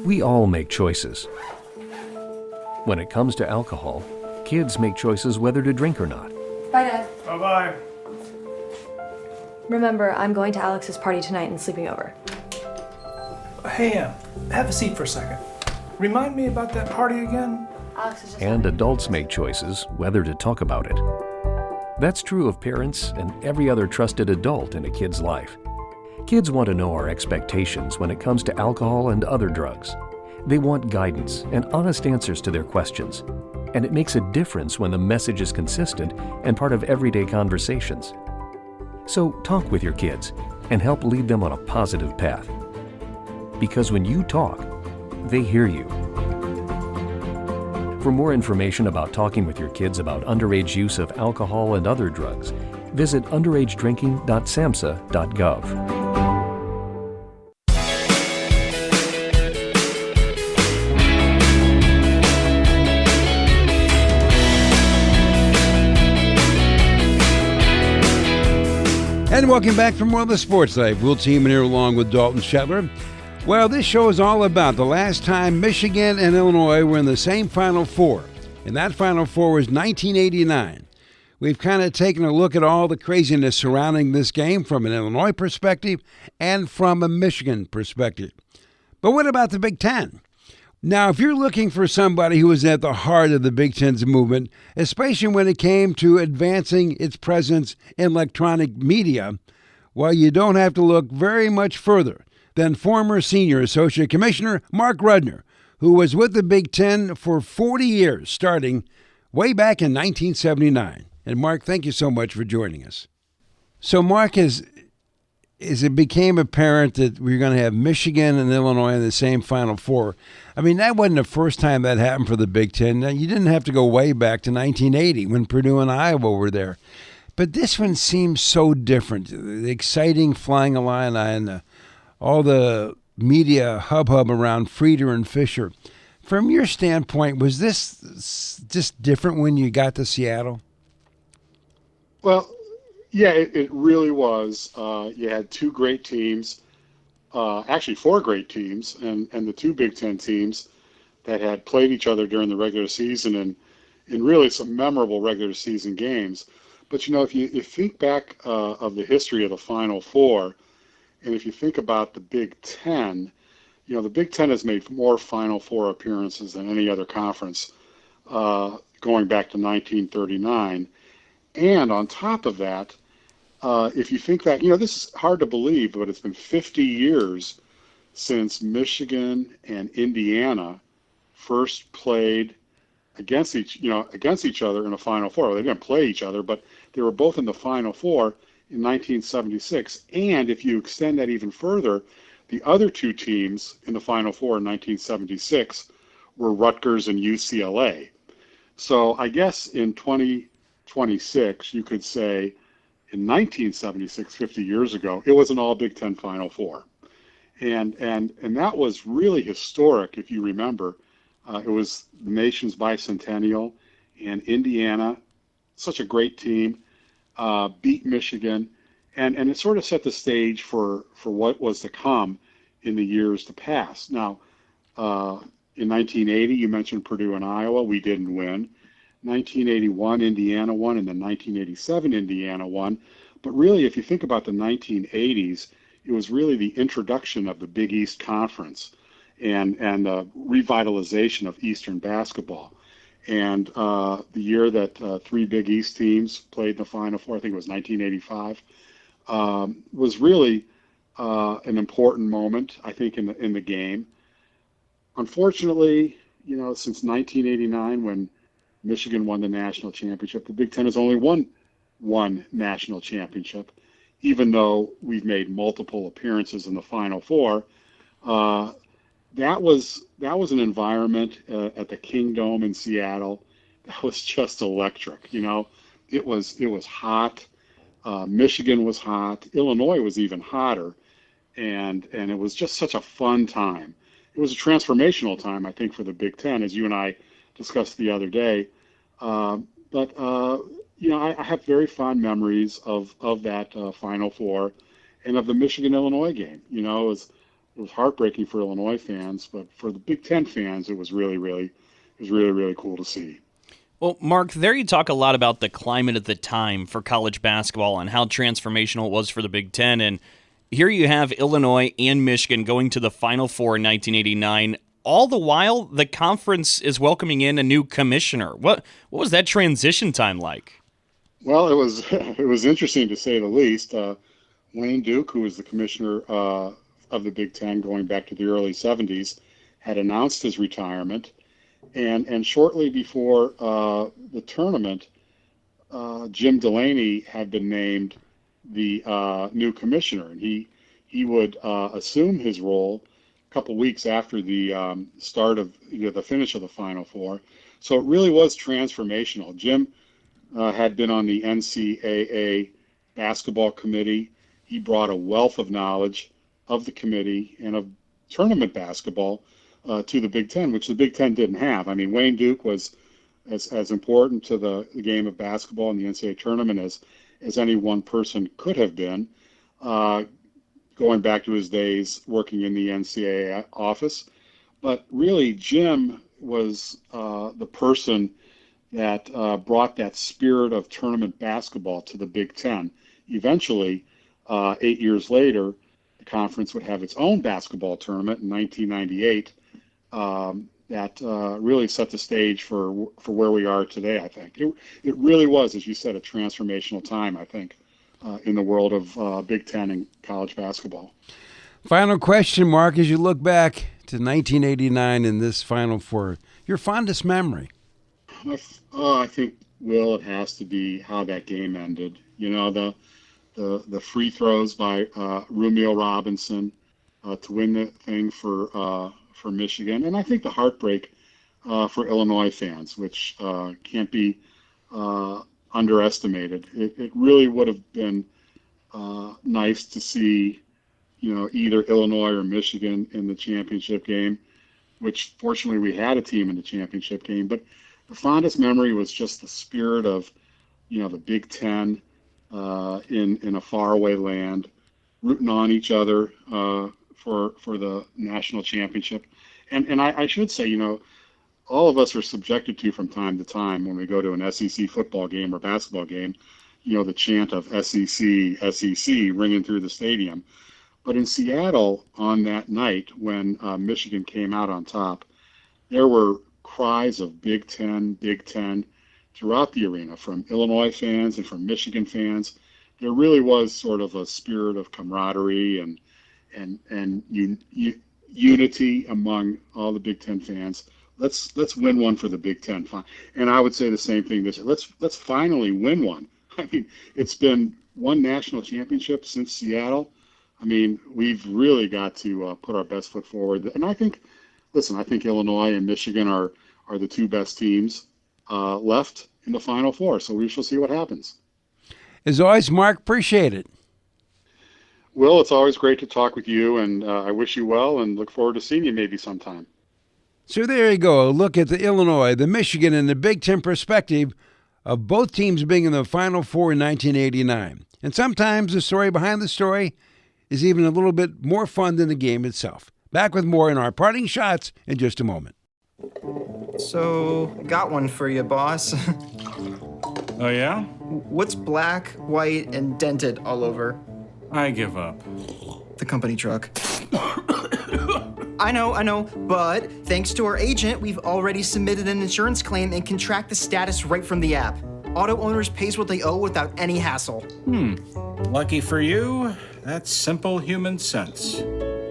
We all make choices. When it comes to alcohol, kids make choices whether to drink or not. Bye, Dad. Bye-bye. Remember, I'm going to Alex's party tonight and sleeping over. Hey, have a seat for a second. Remind me about that party again? Alex is just... And adults make choices whether to talk about it. That's true of parents and every other trusted adult in a kid's life. Kids want to know our expectations when it comes to alcohol and other drugs. They want guidance and honest answers to their questions. And it makes a difference when the message is consistent and part of everyday conversations. So talk with your kids and help lead them on a positive path. Because when you talk, they hear you. For more information about talking with your kids about underage use of alcohol and other drugs, visit underagedrinking.samhsa.gov. And welcome back for more of the Sports Life. We'll team in here along with Dalton Shetler. Well, this show is all about the last time Michigan and Illinois were in the same Final Four. And that Final Four was 1989. We've kind of taken a look at all the craziness surrounding this game from an Illinois perspective and from a Michigan perspective. But what about the Big Ten? Now, if you're looking for somebody who was at the heart of the Big Ten's movement, especially when it came to advancing its presence in electronic media, well, you don't have to look very much further than former Senior Associate Commissioner Mark Rudner, who was with the Big Ten for 40 years, starting way back in 1979. And Mark, thank you so much for joining us. So, Mark, has as it became apparent that we were going to have Michigan and Illinois in the same Final Four. I mean, that wasn't the first time that happened for the Big Ten. Now, you didn't have to go way back to 1980 when Purdue and Iowa were there. But this one seems so different. The exciting Flying Illini and all the media hubbub around Frieder and Fisher. From your standpoint, was this just different when you got to Seattle? Well, yeah, it really was. You had two great teams, actually four great teams, and the two Big Ten teams that had played each other during the regular season and in really some memorable regular season games. But, if you think back of the history of the Final Four, and if you think about the Big Ten, the Big Ten has made more Final Four appearances than any other conference going back to 1939. And on top of that, if you think that, this is hard to believe, but it's been 50 years since Michigan and Indiana first played against each other in a Final Four. Well, they didn't play each other, but they were both in the Final Four in 1976. And if you extend that even further, the other two teams in the Final Four in 1976 were Rutgers and UCLA. So I guess in 2026, you could say in 1976, 50 years ago, it was an all Big Ten Final Four. And that was really historic, if you remember. It was the nation's bicentennial, and Indiana, such a great team, beat Michigan, and it sort of set the stage for what was to come in the years to pass. Now, in 1980, you mentioned Purdue and Iowa. We didn't win. 1981, Indiana won, and then 1987, Indiana won. But really, if you think about the 1980s, it was really the introduction of the Big East Conference and the revitalization of Eastern basketball. And the year that three Big East teams played in the Final Four, I think it was 1985, was really an important moment, I think, in the game. Unfortunately, since 1989, when Michigan won the national championship, the Big Ten has only won one national championship, even though we've made multiple appearances in the Final Four. That was an environment at the Kingdome in Seattle that was just electric. It was hot. Michigan was hot. Illinois was even hotter, and it was just such a fun time. It was a transformational time, I think, for the Big Ten, as you and I discussed the other day. But I have very fond memories of that Final Four and of the Michigan-Illinois game. It was heartbreaking for Illinois fans, but for the Big Ten fans, it was really cool to see. Well, Mark, there you talk a lot about the climate at the time for college basketball and how transformational it was for the Big Ten. And here you have Illinois and Michigan going to the Final Four in 1989. All the while, the conference is welcoming in a new commissioner. What was that transition time like? Well, it was interesting to say the least. Wayne Duke, who was the commissioner of the Big Ten going back to the early 70s, had announced his retirement. And shortly before the tournament, Jim Delaney had been named the new commissioner, and he would assume his role a couple weeks after the start of the finish of the Final Four. So it really was transformational. Jim had been on the NCAA basketball committee. He brought a wealth of knowledge of the committee and of tournament basketball to the Big Ten, which the Big Ten didn't have. I mean, Wayne Duke was as important to the game of basketball in the NCAA tournament as any one person could have been, going back to his days working in the NCAA office. But really, Jim was the person that brought that spirit of tournament basketball to the Big Ten. Eventually, 8 years later, the conference would have its own basketball tournament in 1998 that really set the stage for where we are today, I think. It really was, as you said, a transformational time, I think, in the world of Big Ten and college basketball. Final question, Mark, as you look back to 1989 in this Final Four, your fondest memory? I think, Will, it has to be how that game ended. The the free throws by Romeo Robinson to win the thing for Michigan, and I think the heartbreak for Illinois fans, which can't be underestimated. It really would have been nice to see, either Illinois or Michigan in the championship game, which fortunately we had a team in the championship game. But the fondest memory was just the spirit of, the Big Ten in a faraway land, rooting on each other for the national championship. And I should say, all of us are subjected to from time to time when we go to an SEC football game or basketball game, the chant of SEC, SEC ringing through the stadium. But in Seattle on that night when Michigan came out on top, there were cries of Big Ten throughout the arena from Illinois fans and from Michigan fans. There really was sort of a spirit of camaraderie and unity among all the Big Ten fans. Let's win one for the Big Ten. And I would say the same thing this year. Let's finally win one. I mean, it's been one national championship since Seattle. I mean, we've really got to put our best foot forward. And I think Illinois and Michigan are the two best teams left in the Final Four. So we shall see what happens. As always, Mark, appreciate it. Will, it's always great to talk with you, and I wish you well and look forward to seeing you maybe sometime. So there you go. A look at the Illinois, the Michigan, and the Big Ten perspective of both teams being in the Final Four in 1989. And sometimes the story behind the story is even a little bit more fun than the game itself. Back with more in our parting shots in just a moment. So, got one for you, boss. Oh, yeah? What's black, white, and dented all over? I give up. The company truck. I know, but thanks to our agent, we've already submitted an insurance claim and can track the status right from the app. Auto owners pays what they owe without any hassle. Lucky for you, that's simple human sense.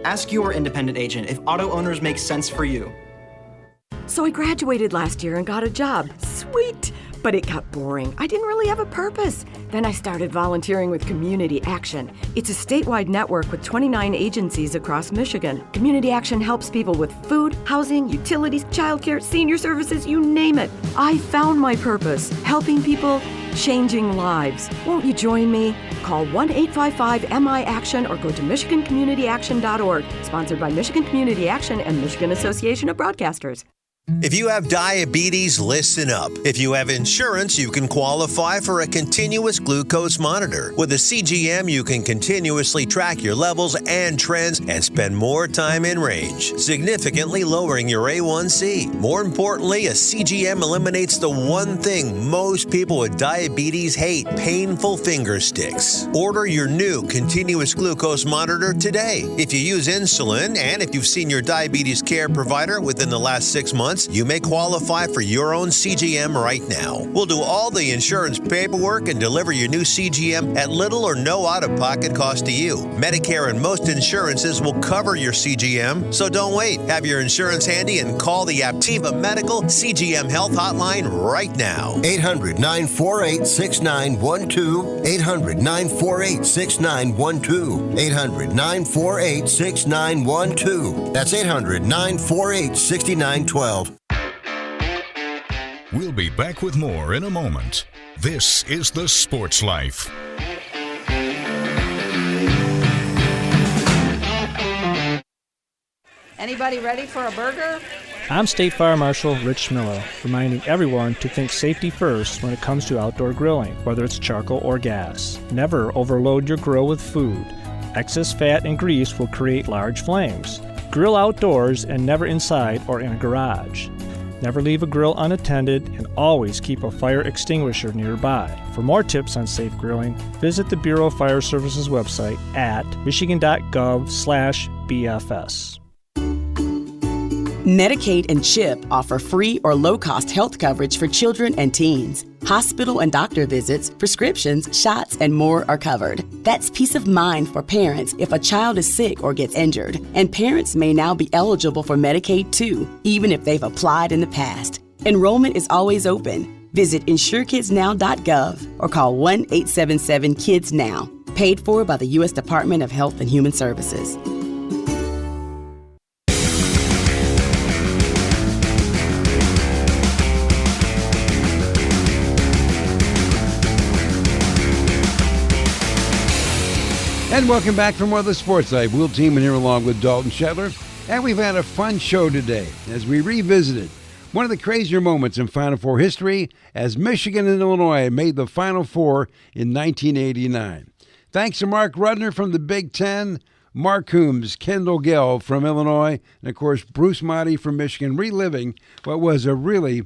Ask your independent agent if auto owners make sense for you. So I graduated last year and got a job. Sweet! But it got boring. I didn't really have a purpose. Then I started volunteering with Community Action. It's a statewide network with 29 agencies across Michigan. Community Action helps people with food, housing, utilities, childcare, senior services, you name it. I found my purpose, helping people, changing lives. Won't you join me? Call 1-855-MI-ACTION or go to MichiganCommunityAction.org. Sponsored by Michigan Community Action and Michigan Association of Broadcasters. If you have diabetes, listen up. If you have insurance, you can qualify for a continuous glucose monitor. With a CGM, you can continuously track your levels and trends and spend more time in range, significantly lowering your A1C. More importantly, a CGM eliminates the one thing most people with diabetes hate: painful finger sticks. Order your new continuous glucose monitor today. If you use insulin and if you've seen your diabetes care provider within the last 6 months, you may qualify for your own CGM right now. We'll do all the insurance paperwork and deliver your new CGM at little or no out-of-pocket cost to you. Medicare and most insurances will cover your CGM, so don't wait. Have your insurance handy and call the Aptiva Medical CGM Health Hotline right now. 800-948-6912. 800-948-6912. 800-948-6912. That's 800-948-6912. We'll be back with more in a moment. This is The Sports Life. Anybody ready for a burger? I'm State Fire Marshal Rich Miller, reminding everyone to think safety first when it comes to outdoor grilling, whether it's charcoal or gas. Never overload your grill with food. Excess fat and grease will create large flames. Grill outdoors and never inside or in a garage. Never leave a grill unattended and always keep a fire extinguisher nearby. For more tips on safe grilling, visit the Bureau of Fire Services website at michigan.gov/BFS. Medicaid and CHIP offer free or low-cost health coverage for children and teens. Hospital and doctor visits, prescriptions, shots, and more are covered. That's peace of mind for parents if a child is sick or gets injured. And parents may now be eligible for Medicaid too, even if they've applied in the past. Enrollment is always open. Visit insurekidsnow.gov or call 1-877-KIDS-NOW. Paid for by the U.S. Department of Health and Human Services. And welcome back for more of the Sports Life. Will Teeman here along with Dalton Shetler. And we've had a fun show today as we revisited one of the crazier moments in Final Four history as Michigan and Illinois made the Final Four in 1989. Thanks to Mark Rudner from the Big Ten, Mark Coomes, Kendall Gill from Illinois, and of course Bruce Madej from Michigan, reliving what was a really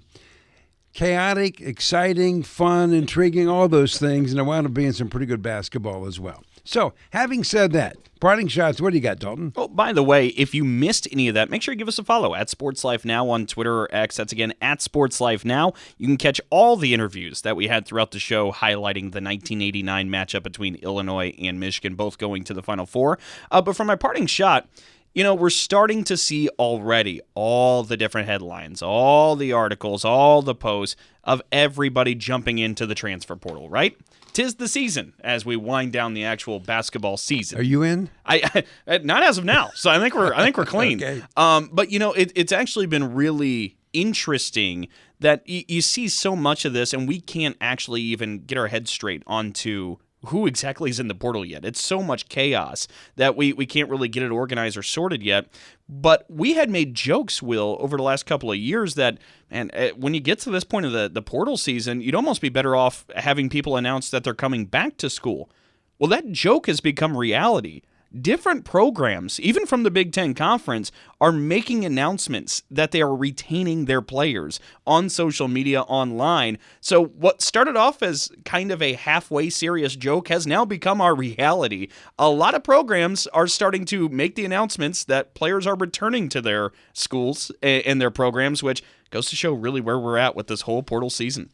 chaotic, exciting, fun, intriguing, all those things, and it wound up being some pretty good basketball as well. So, having said that, parting shots, what do you got, Dalton? Oh, by the way, if you missed any of that, make sure you give us a follow at Sports Life Now on Twitter or X. That's again at Sports Life Now. You can catch all the interviews that we had throughout the show highlighting the 1989 matchup between Illinois and Michigan, both going to the Final Four. But for my parting shot, you know, we're starting to see already all the different headlines, all the articles, all the posts of everybody jumping into the transfer portal, right? 'Tis the season as we wind down the actual basketball season. Are you in? I not as of now, so I think we're clean. Okay. But you know, it's actually been really interesting that you see so much of this, and we can't actually even get our head straight onto who exactly is in the portal yet. It's so much chaos that we can't really get it organized or sorted yet. But we had made jokes, Will, over the last couple of years that, and when you get to this point of the portal season, you'd almost be better off having people announce that they're coming back to school. Well, that joke has become reality. Different programs, even from the Big Ten Conference, are making announcements that they are retaining their players on social media, online. So what started off as kind of a halfway serious joke has now become our reality. A lot of programs are starting to make the announcements that players are returning to their schools and their programs, which goes to show really where we're at with this whole portal season.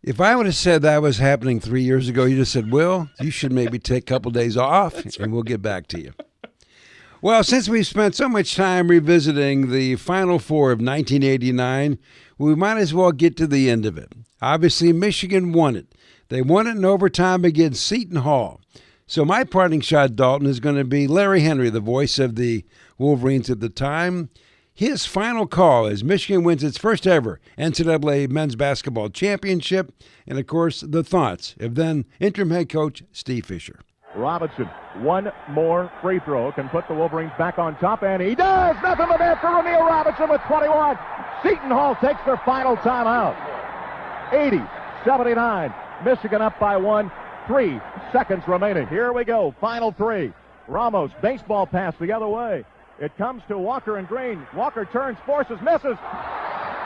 If I would have said that was happening 3 years ago, you just said, Will, you should maybe take a couple days off, and we'll get back to you. Well, since we've spent so much time revisiting the Final Four of 1989, we might as well get to the end of it. Obviously, Michigan won it. They won it in overtime against Seton Hall. So my parting shot, Dalton, is going to be Larry Henry, the voice of the Wolverines at the time. His final call as Michigan wins its first ever NCAA men's basketball championship, and, of course, the thoughts of then interim head coach Steve Fisher. Robinson, one more free throw, can put the Wolverines back on top, and he does! Nothing but that for Ramil Robinson with 21. Seton Hall takes their final timeout. 80-79. Michigan up by 1. 3 seconds remaining. Here we go, final three. Ramos, baseball pass the other way. It comes to Walker and Green. Walker turns, forces, misses.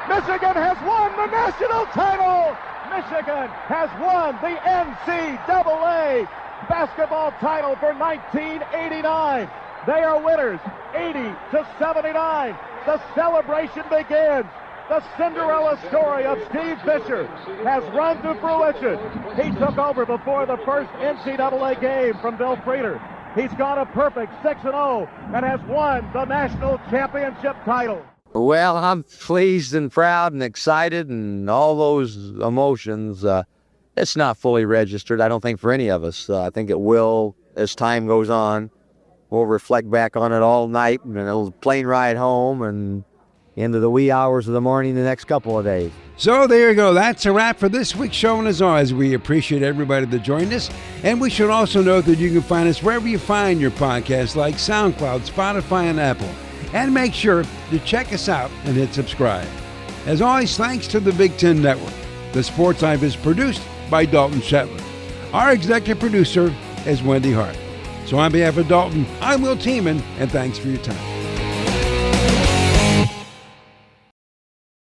Michigan has won the national title! Michigan has won the NCAA basketball title for 1989. They are winners, 80-79. The celebration begins. The Cinderella story of Steve Fisher has run to fruition. He took over before the first NCAA game from Bill Frieder. He's gone a perfect 6-0 and has won the national championship title. Well, I'm pleased and proud and excited and all those emotions. It's not fully registered, I don't think, for any of us. I think it will as time goes on. We'll reflect back on it all night and a plane ride home and into the wee hours of the morning the next couple of days. So there you go. That's a wrap for this week's show. And as always, we appreciate everybody that joined us. And we should also note that you can find us wherever you find your podcasts, like SoundCloud, Spotify, and Apple. And make sure to check us out and hit subscribe. As always, thanks to the Big Ten Network. The Sports Life is produced by Dalton Shetler. Our executive producer is Wendy Hart. So on behalf of Dalton, I'm Will Teeman, and thanks for your time.